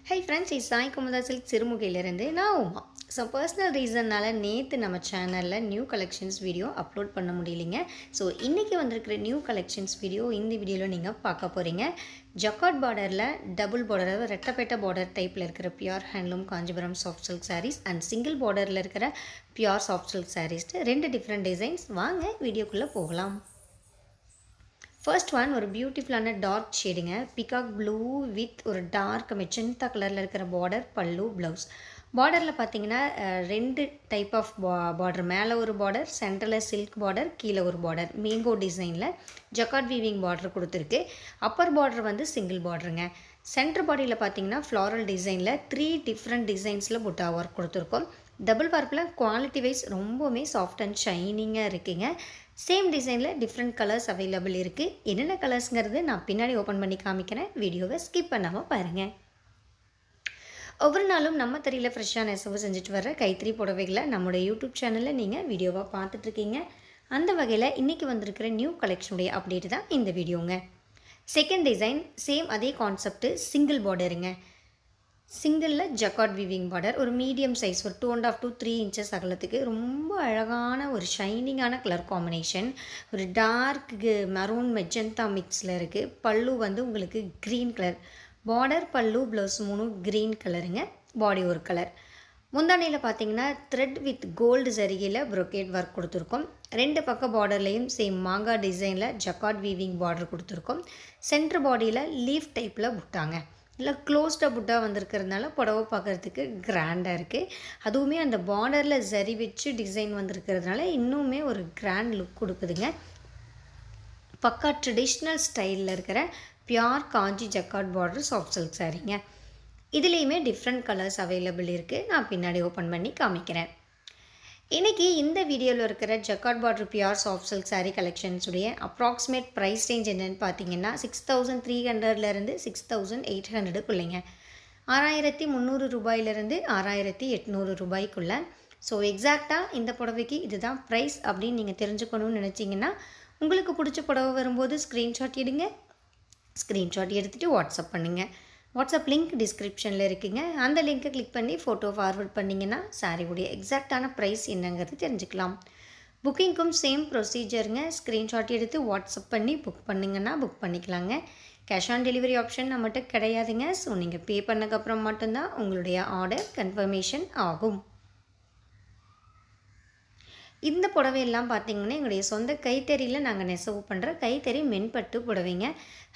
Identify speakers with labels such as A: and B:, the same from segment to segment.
A: Hey friends, it's Sai Kumada Silk சிறுமுகையிலிருந்து நான் Uma. So personal ரீசன்னால் நேற்று நம்ம சேனலில் நியூ கலெக்ஷன்ஸ் வீடியோ அப்லோட் பண்ண முடியலைங்க. ஸோ இன்றைக்கி வந்திருக்கிற நியூ கலெக்ஷன்ஸ் வீடியோ இந்த வீடியோவில் நீங்கள் பார்க்க போகிறீங்க. ஜக்கார்ட் பார்டரில் டபுள் பார்டர், அதாவது ரெட்டப்பேட்டை பார்டர் டைப்பில் இருக்கிற pure handloom Kanchipuram soft silk sarees and single பார்டரில் இருக்கிற பியூர் சாஃப்ட் சில்க் சாரீஸ், ரெண்டு டிஃப்ரெண்ட் டிசைன்ஸ். வாங்க வீடியோக்குள்ளே போகலாம். ஃபர்ஸ்ட் ஒன் ஒரு பியூட்டிஃபுல்லான டார்க் ஷேடுங்க, பிகாக் ப்ளூ வித் ஒரு டார்க் மெஜந்தா கலரில் இருக்கிற பார்டர், பல்லு, ப்ளவுஸ். பார்டரில் பார்த்தீங்கன்னா ரெண்டு டைப் ஆஃப் பார்டர், மேலே ஒரு பார்டர், சென்டரில் சில்க் பார்டர், கீழே ஒரு பார்டர், மேங்கோ டிசைனில் ஜக்கார்ட் வீவிங் பார்டர் கொடுத்துருக்கு. அப்பர் பார்டர் வந்து சிங்கிள் பார்டருங்க. சென்டர் பாடியில் பார்த்தீங்கன்னா ஃப்ளாரல் டிசைனில் 3 டிஃப்ரெண்ட் டிசைன்ஸில் புட்டா ஒர்க் கொடுத்துருக்கோம். டபுள் வார்ப்பில் குவாலிட்டி வைஸ் ரொம்பவுமே சாஃப்ட் அண்ட் ஷைனிங்காக இருக்குங்க. சேம் டிசைனில் டிஃப்ரெண்ட் கலர்ஸ் அவைலபிள் இருக்குது. என்னென்ன கலர்ஸுங்கிறது நான் பின்னாடி ஓப்பன் பண்ணி காமிக்கிறேன், வீடியோவை ஸ்கிப் பண்ணாமல் பாருங்கள். ஒவ்வொரு நாளும் நம்ம தெரியல ஃப்ரெஷ்ஷாக நெசவு செஞ்சுட்டு வர கைத்தறி புடவைகளை நம்மளுடைய யூடியூப் சேனலில் நீங்கள் வீடியோவாக பார்த்துட்ருக்கீங்க. அந்த வகையில் இன்றைக்கி வந்திருக்கிற நியூ கலெக்ஷனுடைய அப்டேட் தான் இந்த வீடியோங்க. செகண்ட் டிசைன் சேம் அதே கான்செப்ட்டு, சிங்கிள் பார்டருங்க. சிங்கிளில் ஜக்கார்ட் வீவிங் பார்டர், ஒரு மீடியம் சைஸ், ஒரு 2.5 to 3 inches அகலத்துக்கு ரொம்ப அழகான ஒரு ஷைனிங்கான கலர் காம்பினேஷன். ஒரு டார்க் மெரூன் மெஜந்தா மிக்ஸில் இருக்குது. பல்லு வந்து உங்களுக்கு க்ரீன் கலர் பார்டர், பல்லு, ப்ளவுஸ் 3 க்ரீன் கலருங்க. பாடி ஒரு கலர். முந்தானையில் பார்த்தீங்கன்னா த்ரெட் வித் கோல்டு சரிகையில் ப்ரொக்கேட் ஒர்க் கொடுத்துருக்கோம். ரெண்டு பக்கம் பார்டர்லேயும் சேம் மாங்கா டிசைனில் ஜக்கார்ட் வீவிங் பார்டர் கொடுத்துருக்கோம். சென்டர் பாடியில் லீஃப் டைப்பில் புட்டாங்க, இல்லை க்ளோஸ்டாக புட்டா வந்திருக்கிறதுனால புடவை பார்க்குறதுக்கு கிராண்டாக இருக்குது. அதுவுமே அந்த பார்டரில் சரி வச்சு டிசைன் வந்திருக்கிறதுனால இன்னுமே ஒரு கிராண்ட் லுக் கொடுக்குதுங்க. பக்கா ட்ரெடிஷ்னல் ஸ்டைலில் இருக்கிற பியூர் காஞ்சி ஜக்கார்ட் பார்டர் சாஃப்ட் சில்க் சாரீங்க. இதுலேயுமே டிஃப்ரெண்ட் கலர்ஸ் அவைலபிள் இருக்குது. நான் பின்னாடி ஓப்பன் பண்ணி காமிக்கிறேன். இன்றைக்கி இந்த வீடியோவில் இருக்கிற jacquard border pure soft silk sari கலெக்ஷன்ஸுடைய அப்ராக்சிமேட் ப்ரைஸ் ரேஞ்ச் என்னென்னு பார்த்தீங்கன்னா 6300லேருந்து 6800க்குள்ளேங்க. 6300 ரூபாயிலிருந்து 6800 ரூபாய்க்குள்ளே. ஸோ எக்ஸாக்டாக இந்த புடவைக்கு இதுதான் ப்ரைஸ் அப்படின்னு நீங்கள் தெரிஞ்சுக்கணும்னு நினச்சிங்கன்னா, உங்களுக்கு பிடிச்ச புடவை வரும்போது ஸ்க்ரீன்ஷாட் எடுங்க. ஸ்க்ரீன்ஷாட் எடுத்துகிட்டு வாட்ஸ்அப் பண்ணுங்கள். வாட்ஸ்அப் லிங்க் டிஸ்கிரிப்ஷனில் இருக்குங்க. அந்த லிங்க்கை கிளிக் பண்ணி ஃபோட்டோ ஃபார்வர்ட் பண்ணிங்கன்னா சாரியுடைய எக்ஸாக்டான ப்ரைஸ் என்னங்கிறது தெரிஞ்சுக்கலாம். புக்கிங்க்கும் சேம் ப்ரொசீஜருங்க. ஸ்க்ரீன்ஷாட் எடுத்து வாட்ஸ்அப் பண்ணி புக் பண்ணிங்கன்னா புக் பண்ணிக்கலாங்க. கேஷ் ஆன் டெலிவரி ஆப்ஷன் நம்மகிட்ட கிடையாதுங்க. ஸோ நீங்கள் பே பண்ணக்கப்புறம் மட்டும்தான் உங்களுடைய ஆர்டர் கன்ஃபர்மேஷன் ஆகும். இந்த புடவையெல்லாம் பார்த்திங்கன்னா எங்களுடைய சொந்த கைத்தறியில் நாங்கள் நெசவு பண்ணுற கைத்தறி மென்பட்டு புடவைங்க.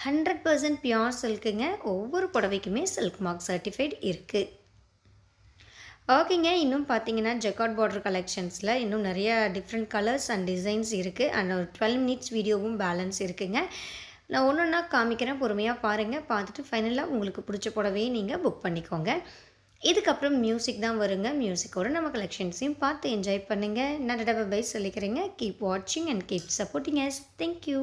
A: 100% பியூர் சில்க்குங்க. ஒவ்வொரு புடவைக்குமே சில்க் மார்க் சர்டிஃபைட் இருக்குது. ஓகேங்க, இன்னும் பார்த்தீங்கன்னா ஜக்கார்ட் பார்டர் கலெக்ஷன்ஸில் இன்னும் நிறைய டிஃப்ரெண்ட் கலர்ஸ் அண்ட் டிசைன்ஸ் இருக்குது. அண்ட் ஒரு 12 minutes வீடியோவும் பேலன்ஸ் இருக்குங்க. நான் ஒன்று ஒன்றா காமிக்கிறேன், பொறுமையாக பாருங்கள். பார்த்துட்டு ஃபைனலாக உங்களுக்கு பிடிச்ச புடவையை நீங்கள் புக் பண்ணிக்கோங்க. இதுக்கப்புறம் மியூசிக் தான் வருங்க. மியூசிக்கோட நம்ம கலெக்ஷன்ஸையும் பார்த்து என்ஜாய் பண்ணுங்கள். நான் பை சொல்லிக்கிறேங்க. கீப் வாட்சிங் and keep supporting us. Thank you.